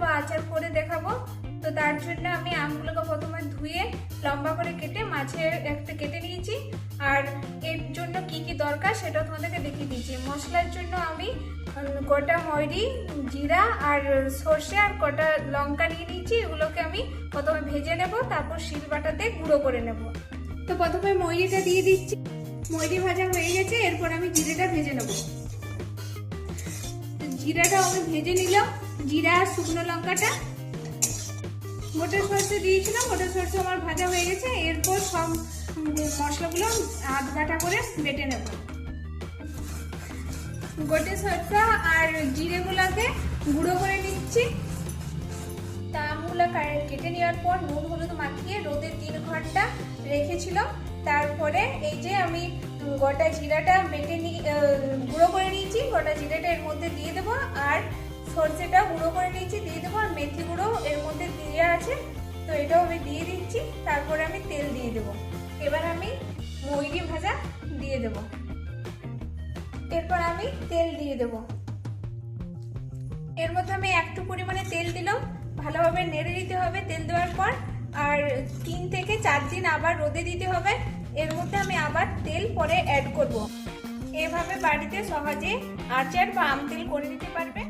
বা আচার করে দেখাবো। তো তার জন্য আমি আমগুলোকে প্রথমে ধুয়ে লম্বা করে কেটে মাঝে একটা কেটে নিয়েছি। আর এর জন্য কি কি দরকার সেটা তোমাদেরকে দেখিয়ে দিয়েছি। মশলার জন্য আমি গোটা ময়রি, জিরা আর সর্ষে আর কটা লঙ্কা নিয়ে নিয়েছি। এগুলোকে আমি প্রথমে ভেজে নেব, তারপর শিলবাটাতে গুঁড়ো করে নেব। তো প্রথমে ময়রিটা দিয়ে দিচ্ছি। ময়রি ভাজা হয়ে গেছে, এরপর আমি জিরেটা ভেজে নেব। জিরাটা আমি ভেজে নিলাম, জিরা আর শুকনো লঙ্কাটা। গোটা সরষে দিয়েছিলাম, গোটা সরষে আমার ভাজা হয়ে গেছে। এরপর সব মশলাগুলো আধ বাটা করে বেটে নেব। গোটা সরষা আর জিরেগুলোকে গুঁড়ো করে নিচ্ছি। তা আমগুলো কেটে নেওয়ার পর নুন হলুদ মাখিয়ে রোদে 3 ঘন্টা রেখেছিল। তারপরে এই যে আমি গোটা জিরাটা বেটে গুঁড়ো করে নিয়েছি, গোটা জিরাটা এর মধ্যে দিয়ে দেবো। আর সরষেটা গুঁড়ো করে নিয়েছি দিয়ে দেবো। আর মেথি গুঁড়ো এর মধ্যে দিয়ে আছে, তো এটাও আমি দিয়ে দিচ্ছি। তারপরে আমি তেল দিয়ে দেবো। এবার আমি ময়রি ভাজা দিয়ে দেবো। এরপর আমি তেল দিয়ে দেবো। এর মধ্যে আমি একটু পরিমাণে তেল দিলাম, ভালোভাবে নেড়ে দিতে হবে তেল দেওয়ার পর। আর 3 থেকে 4 দিন আবার রোদে দিতে হবে। এর মধ্যে আমি আবার তেল পরে অ্যাড করব। এভাবে বাড়িতে সহজে আচার বা আম তেল করে নিতে পারবে।